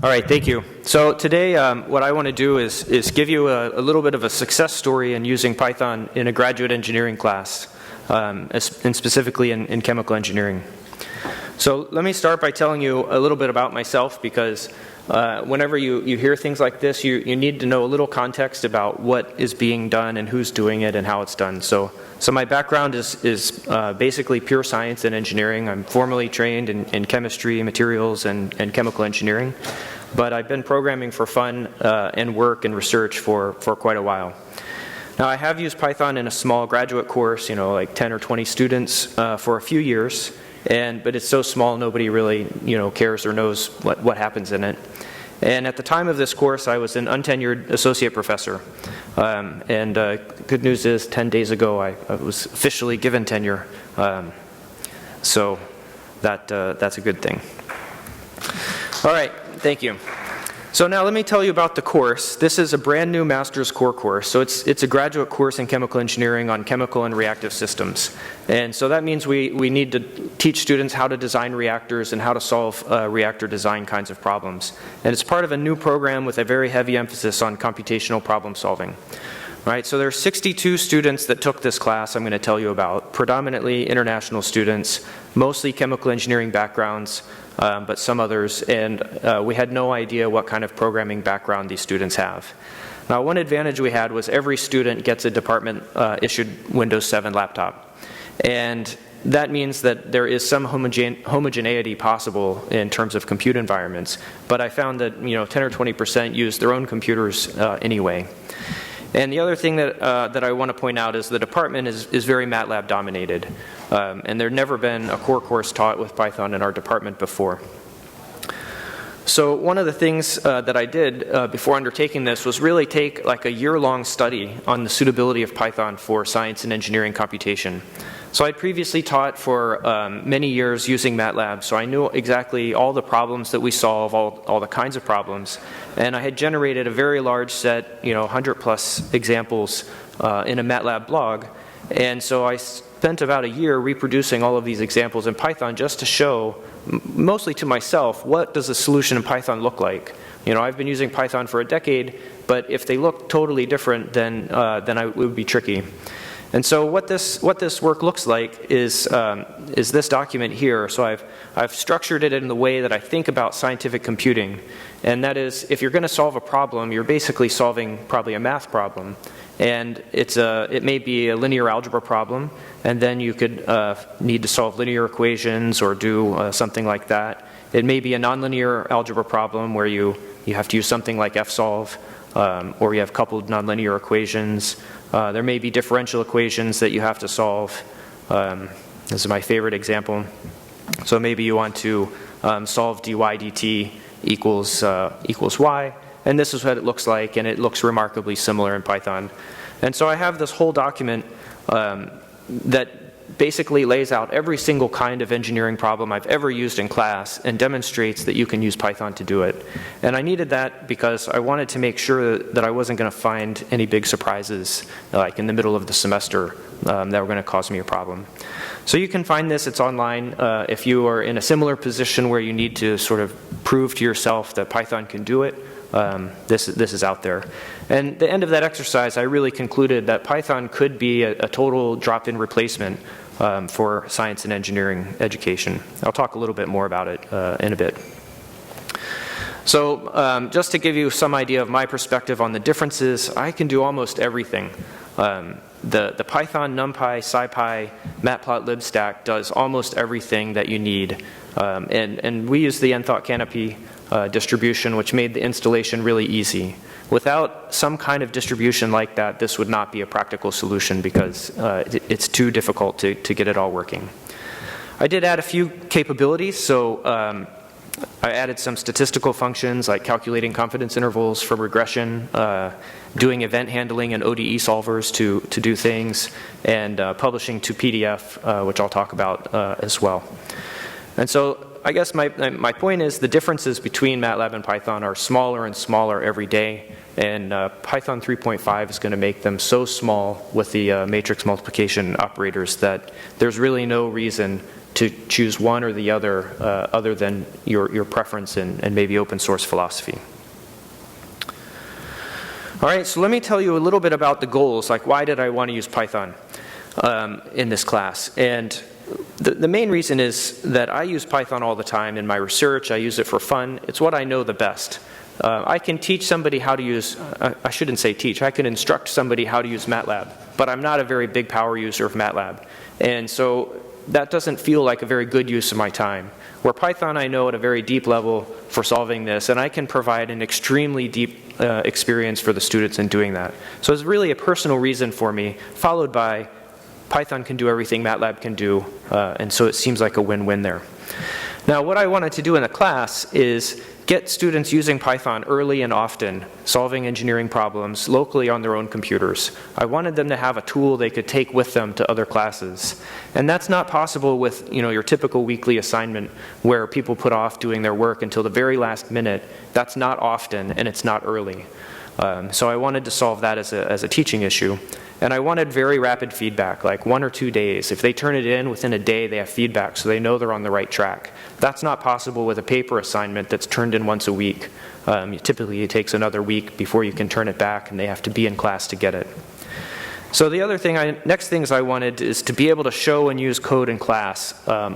All right, thank you. So today what I want to do is give you a little bit of a success story in using Python in a graduate engineering class, and specifically in chemical engineering. So let me start by telling you a little bit about myself, because whenever you hear things like this, you need to know a little context about what is being done and who's doing it and how it's done. So my background is basically pure science and engineering. I'm formally trained in chemistry, materials, and chemical engineering. But I've been programming for fun and work and research for quite a while. Now, I have used Python in a small graduate course, like 10 or 20 students for a few years. But it's so small, nobody really cares or knows what happens in it. And at the time of this course, I was an untenured associate professor. Good news is, 10 days ago, I was officially given tenure. So that's a good thing. All right, thank you. So now let me tell you about the course. This is a brand new master's core course. So it's a graduate course in chemical engineering on chemical and reactive systems. And so that means we need to teach students how to design reactors and how to solve reactor design kinds of problems. And it's part of a new program with a very heavy emphasis on computational problem solving. Right, so there are 62 students that took this class I'm going to tell you about, predominantly international students, mostly chemical engineering backgrounds, but some others, and we had no idea what kind of programming background these students have. Now, one advantage we had was every student gets a department-issued Windows 7 laptop, and that means that there is some homogeneity possible in terms of compute environments, but I found that 10 or 20% use their own computers anyway. And the other thing that I want to point out is the department is very MATLAB dominated. And there had never been a core course taught with Python in our department before. So one of the things that I did before undertaking this was really take like a year-long study on the suitability of Python for science and engineering computation. So I'd previously taught for many years using MATLAB, so I knew exactly all the problems that we solve, all the kinds of problems. And I had generated a very large set, 100 plus examples in a MATLAB blog. And so I spent about a year reproducing all of these examples in Python just to show, mostly to myself, what does a solution in Python look like. I've been using Python for a decade, but if they look totally different, then it would be tricky. And so what this work looks like is this document here. So I've structured it in the way that I think about scientific computing, and that is, if you're going to solve a problem, you're basically solving probably a math problem, and it may be a linear algebra problem, and then you could need to solve linear equations or do something like that. It may be a nonlinear algebra problem where you have to use something like fsolve, or you have coupled nonlinear equations. There may be differential equations that you have to solve. This is my favorite example. So maybe you want to solve dy dt equals y, and this is what it looks like, and it looks remarkably similar in Python. And so I have this whole document that basically lays out every single kind of engineering problem I've ever used in class and demonstrates that you can use Python to do it. And I needed that because I wanted to make sure that I wasn't going to find any big surprises like in the middle of the semester that were going to cause me a problem. So you can find this, it's online. If you are in a similar position where you need to sort of prove to yourself that Python can do it, this is out there. And at the end of that exercise, I really concluded that Python could be a total drop-in replacement for science and engineering education. I'll talk a little bit more about it in a bit. So just to give you some idea of my perspective on the differences, I can do almost everything. The Python, NumPy, SciPy, Matplotlib stack does almost everything that you need. And we use the nthought canopy distribution, which made the installation really easy. Without some kind of distribution like that, this would not be a practical solution because it's too difficult to get it all working. I did add a few capabilities. So I added some statistical functions like calculating confidence intervals for regression, doing event handling and ODE solvers to do things, and publishing to PDF, which I'll talk about as well. And so I guess my point is the differences between MATLAB and Python are smaller and smaller every day, and Python 3.5 is going to make them so small with the matrix multiplication operators that there's really no reason to choose one or the other than your preference and maybe open source philosophy. All right, so let me tell you a little bit about the goals, like why did I want to use Python in this class. And the main reason is that I use Python all the time in my research. I use it for fun. It's what I know the best. I can teach somebody how to use, I shouldn't say teach, I can instruct somebody how to use MATLAB, but I'm not a very big power user of MATLAB. And so that doesn't feel like a very good use of my time. Where Python I know at a very deep level for solving this, and I can provide an extremely deep experience for the students in doing that. So it's really a personal reason for me, followed by Python can do everything MATLAB can do, and so it seems like a win-win there. Now what I wanted to do in the class is get students using Python early and often, solving engineering problems locally on their own computers. I wanted them to have a tool they could take with them to other classes. And that's not possible with your typical weekly assignment where people put off doing their work until the very last minute. That's not often, and it's not early. So I wanted to solve that as a teaching issue. And I wanted very rapid feedback, like 1 or 2 days. If they turn it in, within a day they have feedback, so they know they're on the right track. That's not possible with a paper assignment that's turned in once a week. Typically it takes another week before you can turn it back, and they have to be in class to get it. So the other thing, next things I wanted is to be able to show and use code in class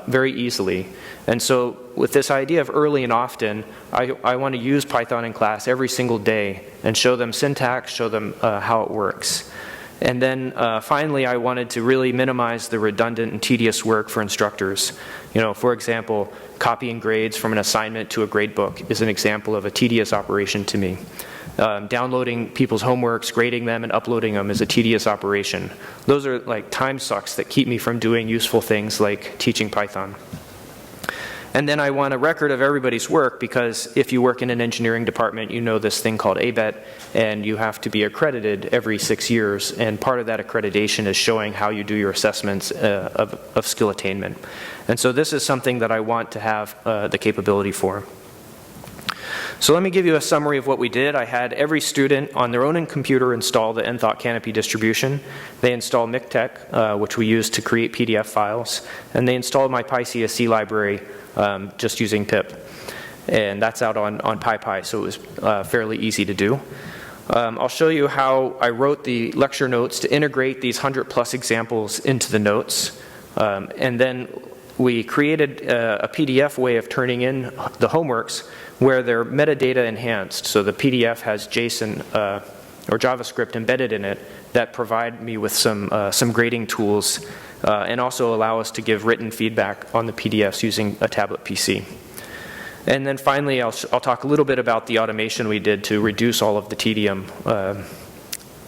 very easily. And so with this idea of early and often, I want to use Python in class every single day and show them syntax, show them how it works. And then finally, I wanted to really minimize the redundant and tedious work for instructors. For example, copying grades from an assignment to a gradebook is an example of a tedious operation to me. Downloading people's homeworks, grading them, and uploading them is a tedious operation. Those are like time sucks that keep me from doing useful things like teaching Python. And then I want a record of everybody's work, because if you work in an engineering department, you know this thing called ABET, and you have to be accredited every 6 years. And part of that accreditation is showing how you do your assessments of skill attainment. And so this is something that I want to have the capability for. So let me give you a summary of what we did. I had every student on their own computer install the nthought Canopy distribution. They installed MikTeX, which we use to create PDF files. And they installed my PyCSC library just using pip. And that's out on SciPy, so it was fairly easy to do. I'll show you how I wrote the lecture notes to integrate these 100+ examples into the notes. And then we created a PDF way of turning in the homeworks where they're metadata enhanced. So the PDF has JSON or JavaScript embedded in it that provide me with some grading tools and also allow us to give written feedback on the PDFs using a tablet PC. And then finally, I'll talk a little bit about the automation we did to reduce all of the tedium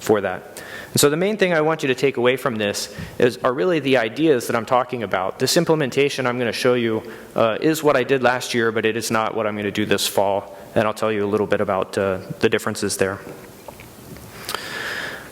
for that. And so the main thing I want you to take away from this are really the ideas that I'm talking about. This implementation I'm going to show you is what I did last year, but it is not what I'm going to do this fall. And I'll tell you a little bit about the differences there.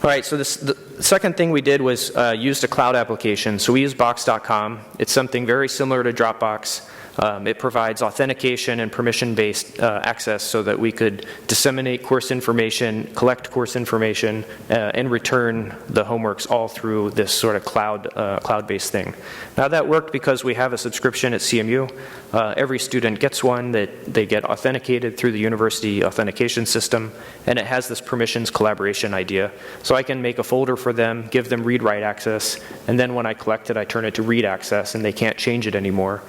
All right, so the second thing we did was used a cloud application. So we use Box.com. It's something very similar to Dropbox. It provides authentication and permission-based access so that we could disseminate course information, collect course information, and return the homeworks all through this sort of cloud-based thing. Now that worked because we have a subscription at CMU. Every student gets one that they get authenticated through the university authentication system, and it has this permissions collaboration idea. So I can make a folder for them, give them read-write access, and then when I collect it, I turn it to read access, and they can't change it anymore.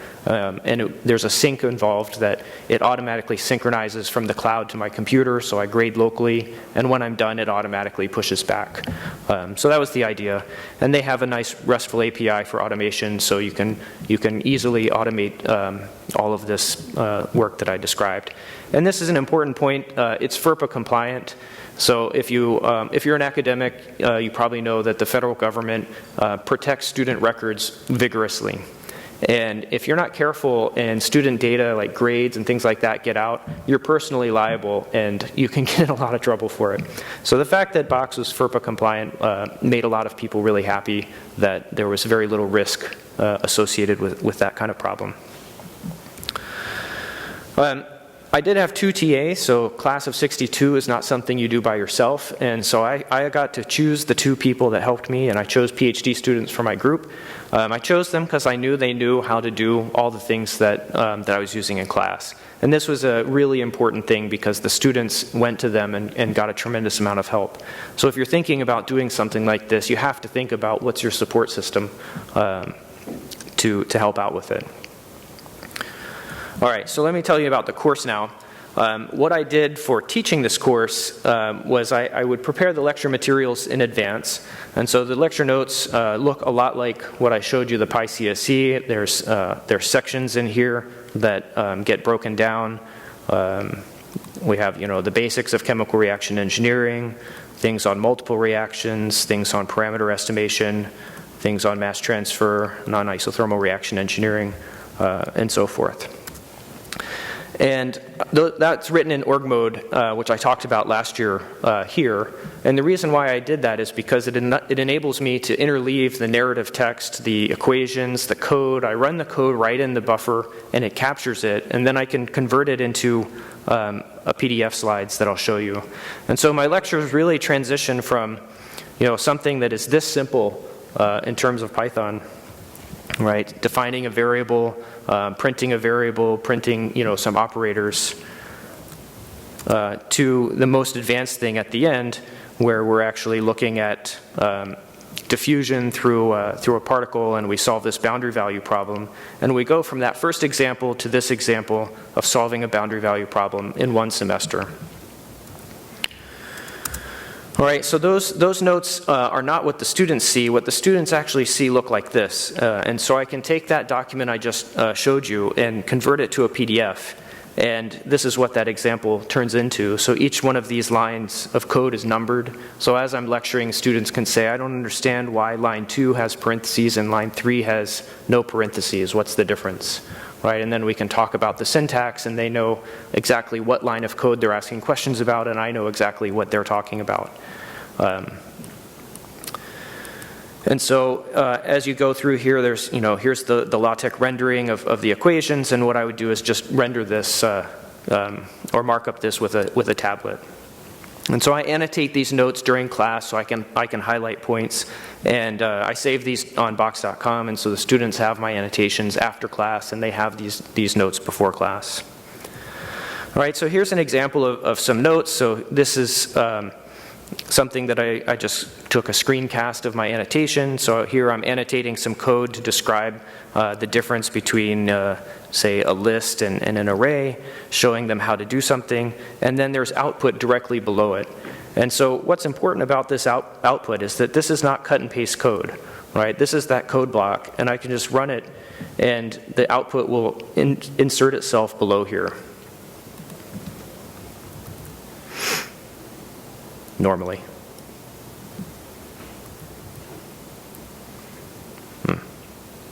There's a sync involved that it automatically synchronizes from the cloud to my computer, so I grade locally, and when I'm done, it automatically pushes back. So that was the idea. And they have a nice RESTful API for automation, so you can easily automate all of this work that I described. And this is an important point. It's FERPA compliant. So if you're an academic, you probably know that the federal government protects student records vigorously. And if you're not careful and student data like grades and things like that get out, you're personally liable and you can get in a lot of trouble for it. So the fact that Box was FERPA compliant made a lot of people really happy that there was very little risk associated with that kind of problem. I did have 2 TAs, so class of 62 is not something you do by yourself, and so I got to choose the 2 people that helped me, and I chose PhD students for my group. I chose them because I knew they knew how to do all the things that I was using in class. And this was a really important thing because the students went to them and got a tremendous amount of help. So if you're thinking about doing something like this, you have to think about what's your support system to help out with it. All right, so let me tell you about the course now. What I did for teaching this course was I would prepare the lecture materials in advance. And so the lecture notes look a lot like what I showed you, the PyCSE. There's sections in here that get broken down. We have, the basics of chemical reaction engineering, things on multiple reactions, things on parameter estimation, things on mass transfer, non-isothermal reaction engineering, and so forth. And that's written in org mode, which I talked about last year here. And the reason why I did that is because it enables me to interleave the narrative text, the equations, the code. I run the code right in the buffer, and it captures it. And then I can convert it into a PDF slides that I'll show you. And so my lectures really transition from something that is this simple in terms of Python, right? Defining a variable, printing a variable, printing some operators, to the most advanced thing at the end, where we're actually looking at diffusion through a particle, and we solve this boundary value problem. And we go from that first example to this example of solving a boundary value problem in 1 semester. All right, so those notes are not what the students see. What the students actually see look like this. And so I can take that document I just showed you and convert it to a PDF. And this is what that example turns into. So each one of these lines of code is numbered. So as I'm lecturing, students can say, I don't understand why line 2 has parentheses and line 3 has no parentheses. What's the difference? Right, and then we can talk about the syntax, and they know exactly what line of code they're asking questions about, and I know exactly what they're talking about. And so as you go through here, there's, here's the LaTeX rendering of the equations, and what I would do is just render this or mark up this with a tablet. And so I annotate these notes during class so I can highlight points, and I save these on Box.com, and so the students have my annotations after class, and they have these notes before class. All right, so here's an example of some notes. So this is something that I just took a screencast of my annotation. So here I'm annotating some code to describe the difference between say a list and an array, showing them how to do something, and then there's output directly below it. And so what's important about this output is that this is not cut and paste code, right? This is that code block, and I can just run it, and the output will insert itself below here. Normally.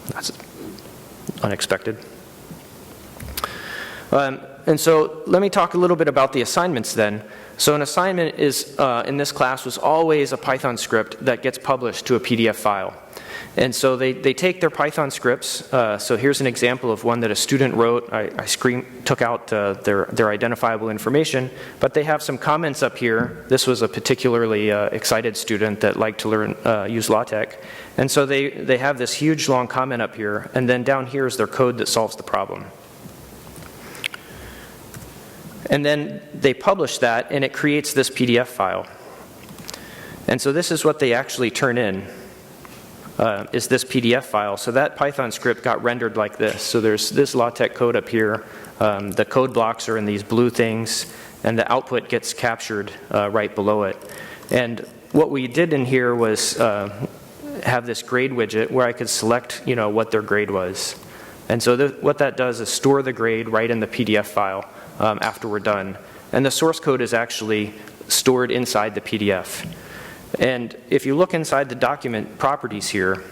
That's unexpected. And so let me talk a little bit about the assignments then. So an assignment is, in this class, was always a Python script that gets published to a PDF file. And so they take their Python scripts. So here's an example of one that a student wrote. I took out their identifiable information, but they have some comments up here. This was a particularly excited student that liked to learn use LaTeX. And so they have this huge long comment up here, and then down here is their code that solves the problem. And then they publish that, and it creates this PDF file. And so this is what they actually turn in, is this PDF file. So that Python script got rendered like this. So there's this LaTeX code up here. The code blocks are in these blue things, and the output gets captured right below it. And what we did in here was have this grade widget where I could select, what their grade was. And so what that does is store the grade right in the PDF file after we're done. And the source code is actually stored inside the PDF. And if you look inside the document properties here,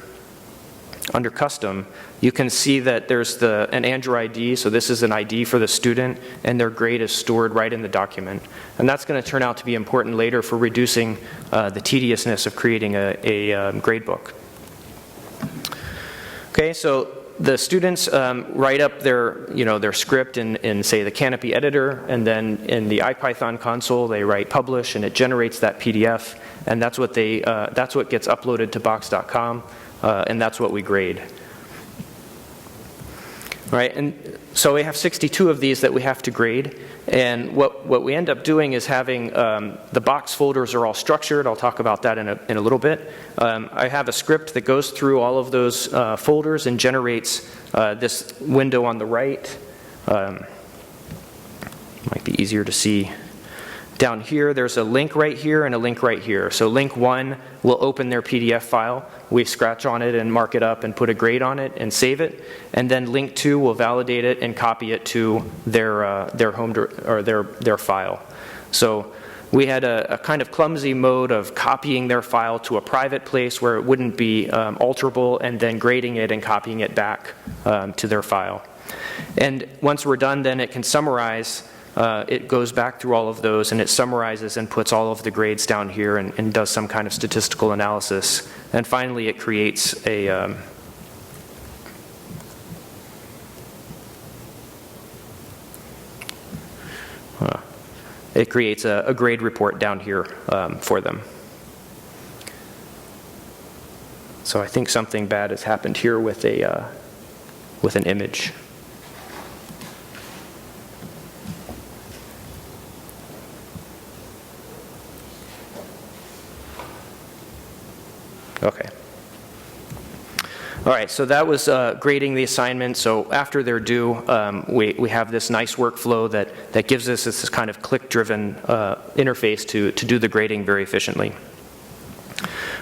under custom, you can see that there's an Andrew ID, so this is an ID for the student, and their grade is stored right in the document. And that's going to turn out to be important later for reducing the tediousness of creating a gradebook. Okay, so the students write up their, their script in, say, the Canopy editor, and then in the IPython console, they write publish, and it generates that PDF, and that's what that's what gets uploaded to Box.com, and that's what we grade. Right, and so we have 62 of these that we have to grade, and what we end up doing is having the box folders are all structured. I'll talk about that in a little bit. I have a script that goes through all of those folders and generates this window on the right. Might be easier to see. Down here, there's a link right here and a link right here. So link 1 will open their PDF file. We scratch on it and mark it up and put a grade on it and save it. And then link 2 will validate it and copy it to their home or their file. So we had a kind of clumsy mode of copying their file to a private place where it wouldn't be alterable, and then grading it and copying it back to their file. And once we're done, then it can summarize. It goes back through all of those, and it summarizes and puts all of the grades down here and does some kind of statistical analysis. And finally, it creates a grade report down here for them. So I think something bad has happened here with an image. Okay. All right, so that was grading the assignment. So after they're due, we have this nice workflow that gives us this kind of click-driven interface to do the grading very efficiently.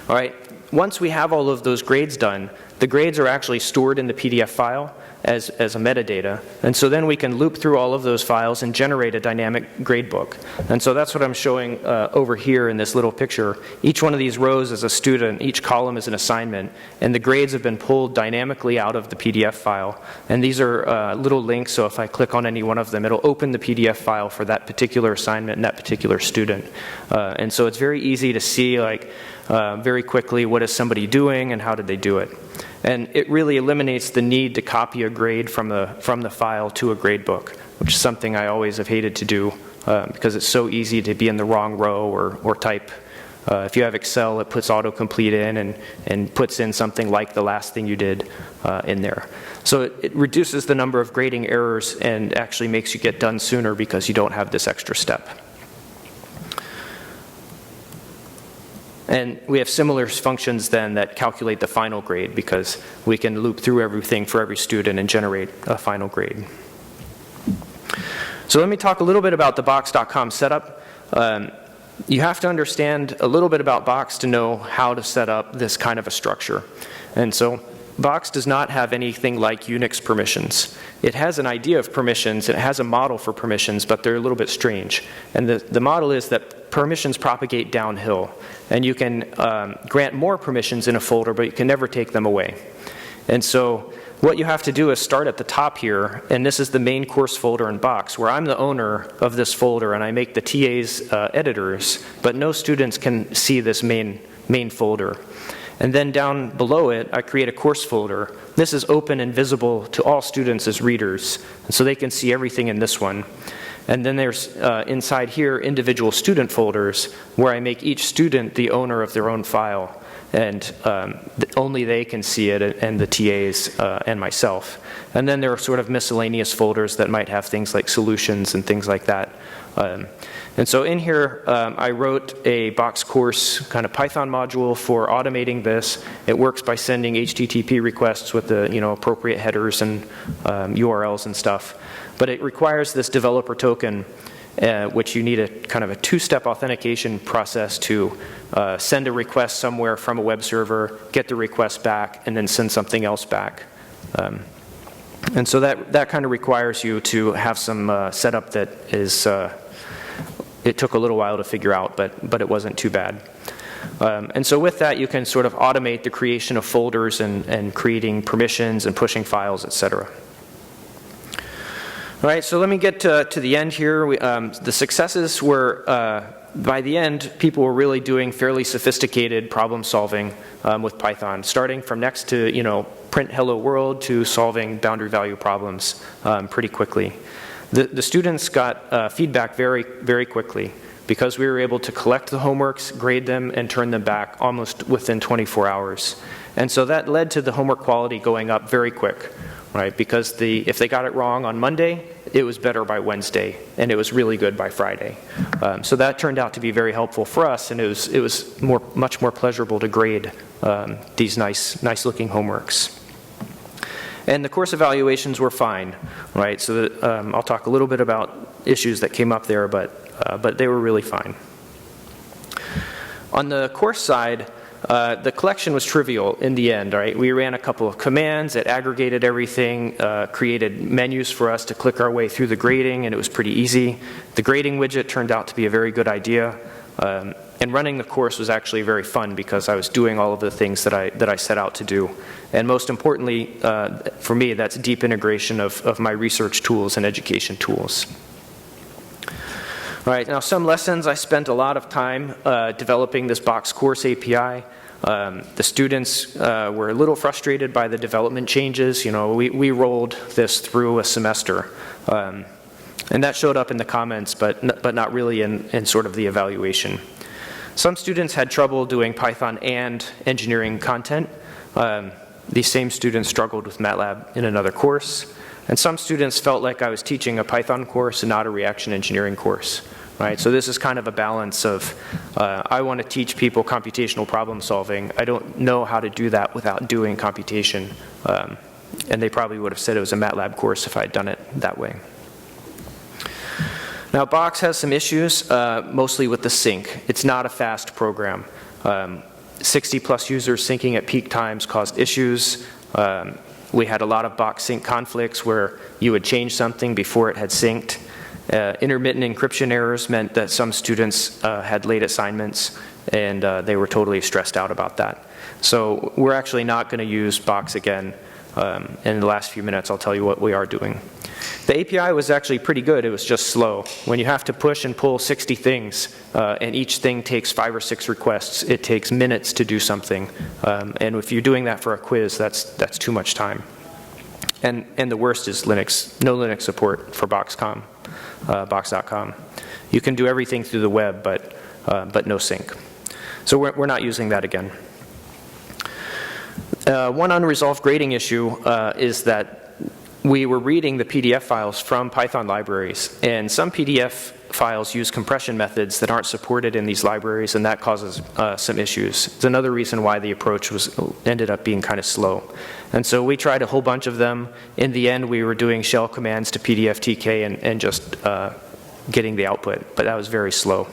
All right, once we have all of those grades done, the grades are actually stored in the PDF file as a metadata. And so then we can loop through all of those files and generate a dynamic gradebook. And so that's what I'm showing over here in this little picture. Each one of these rows is a student, each column is an assignment, and the grades have been pulled dynamically out of the PDF file. And these are little links, so if I click on any one of them, it'll open the PDF file for that particular assignment and that particular student. And so it's very easy to see, very quickly, what is somebody doing and how did they do it. And it really eliminates the need to copy a grade from the file to a gradebook, which is something I always have hated to do because it's so easy to be in the wrong row or type. If you have Excel, it puts autocomplete in and puts in something like the last thing you did in there. So it reduces the number of grading errors and actually makes you get done sooner because you don't have this extra step. And we have similar functions then that calculate the final grade because we can loop through everything for every student and generate a final grade. So let me talk a little bit about the Box.com setup. You have to understand a little bit about Box to know how to set up this kind of a structure. And so Box does not have anything like Unix permissions. It has an idea of permissions, it has a model for permissions, but they're a little bit strange. And the model is that permissions propagate downhill. And you can grant more permissions in a folder, but you can never take them away. And so what you have to do is start at the top here, and this is the main course folder in Box, where I'm the owner of this folder, and I make the TAs editors, but no students can see this main folder. And then down below it, I create a course folder. This is open and visible to all students as readers, and so they can see everything in this one. And then there's inside here individual student folders where I make each student the owner of their own file, and only they can see it, and the TAs and myself. And then there are sort of miscellaneous folders that might have things like solutions and things like that. And so in here, I wrote a Box course kind of Python module for automating this. It works by sending HTTP requests with the appropriate headers and URLs and stuff. But it requires this developer token, which you need a kind of a two-step authentication process to send a request somewhere from a web server, get the request back, and then send something else back. And so that kind of requires you to have some setup that is, it took a little while to figure out, but it wasn't too bad. And so with that, you can sort of automate the creation of folders and creating permissions and pushing files, etc. All right, so let me get to the end here. The successes were by the end, people were really doing fairly sophisticated problem solving with Python, starting from next to, print hello world to solving boundary value problems pretty quickly. The students got feedback very, very quickly because we were able to collect the homeworks, grade them, and turn them back almost within 24 hours. And so that led to the homework quality going up very quick, right? Because if they got it wrong on Monday, it was better by Wednesday, and it was really good by Friday. So that turned out to be very helpful for us, and it was much more pleasurable to grade these nice-looking homeworks. And the course evaluations were fine, right? So I'll talk a little bit about issues that came up there, but they were really fine. On the course side, the collection was trivial in the end, right? We ran a couple of commands, it aggregated everything, created menus for us to click our way through the grading, and it was pretty easy. The grading widget turned out to be a very good idea. And running the course was actually very fun because I was doing all of the things that I set out to do. And most importantly, for me, that's deep integration of my research tools and education tools. All right, now some lessons, I spent a lot of time developing this Box course API. The students were a little frustrated by the development changes. We rolled this through a semester. And that showed up in the comments, but not really in sort of the evaluation. Some students had trouble doing Python and engineering content. These same students struggled with MATLAB in another course. And some students felt like I was teaching a Python course and not a reaction engineering course. Right? So this is kind of a balance of, I want to teach people computational problem solving. I don't know how to do that without doing computation. And they probably would have said it was a MATLAB course if I had done it that way. Now Box has some issues, mostly with the sync. It's not a fast program. 60 plus users syncing at peak times caused issues. We had a lot of Box sync conflicts where you would change something before it had synced. Intermittent encryption errors meant that some students had late assignments, and they were totally stressed out about that. So we're actually not going to use Box again. In the last few minutes, I'll tell you what we are doing. The API was actually pretty good. It was just slow. When you have to push and pull 60 things, and each thing takes 5 or 6 requests, it takes minutes to do something. And if you're doing that for a quiz, that's too much time. And the worst is Linux. No Linux support for Boxcom. Box.com. You can do everything through the web, but no sync. So we're not using that again. One unresolved grading issue is that we were reading the PDF files from Python libraries, and some PDF files use compression methods that aren't supported in these libraries, and that causes some issues. It's another reason why the approach ended up being kind of slow. And so we tried a whole bunch of them. In the end, we were doing shell commands to PDFTK and just getting the output, but that was very slow.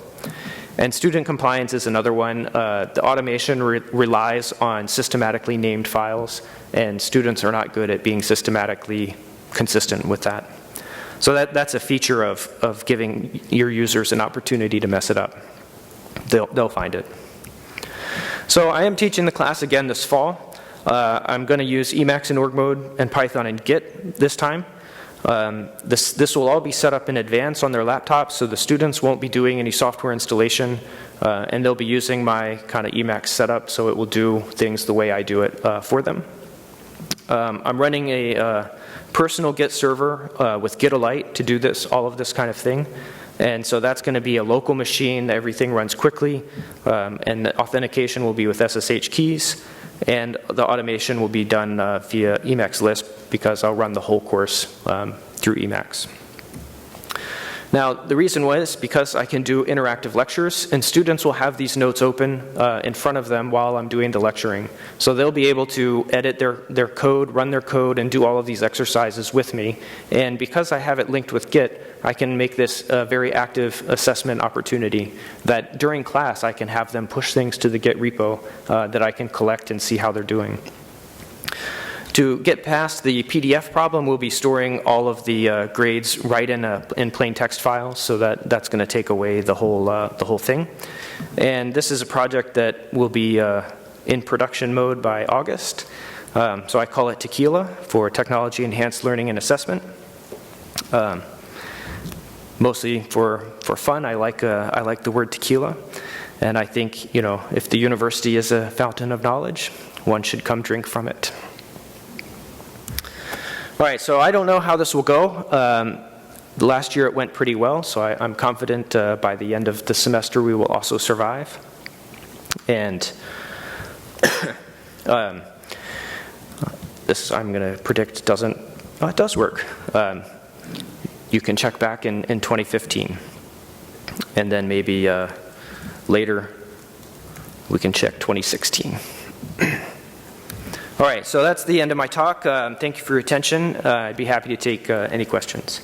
And student compliance is another one. The automation relies on systematically named files, and students are not good at being systematically consistent with that. So that's a feature of giving your users an opportunity to mess it up. They'll find it. So I am teaching the class again this fall. I'm going to use Emacs in org mode and Python and Git this time. This will all be set up in advance on their laptops, so the students won't be doing any software installation, and they'll be using my kind of Emacs setup, so it will do things the way I do it for them. I'm running a personal Git server with Gitolite to do all of this kind of thing. And so that's going to be a local machine. Everything runs quickly, and the authentication will be with SSH keys, and the automation will be done via Emacs Lisp because I'll run the whole course through Emacs. Now, the reason was because I can do interactive lectures, and students will have these notes open in front of them while I'm doing the lecturing. So they'll be able to edit their code, run their code, and do all of these exercises with me. And because I have it linked with Git, I can make this a very active assessment opportunity that during class I can have them push things to the Git repo that I can collect and see how they're doing. To get past the PDF problem, we'll be storing all of the grades right in plain text files, so that's going to take away the whole thing. And this is a project that will be in production mode by August. So I call it Tequila for Technology Enhanced Learning and Assessment. mostly for fun. I like the word tequila, and I think, you know, if the university is a fountain of knowledge, one should come drink from it. All right, so I don't know how this will go. Last year it went pretty well, so I'm confident by the end of the semester we will also survive. And this I'm going to predict doesn't, it does work. You can check back in 2015, and then maybe later we can check 2016. All right, so that's the end of my talk. Thank you for your attention. I'd be happy to take any questions.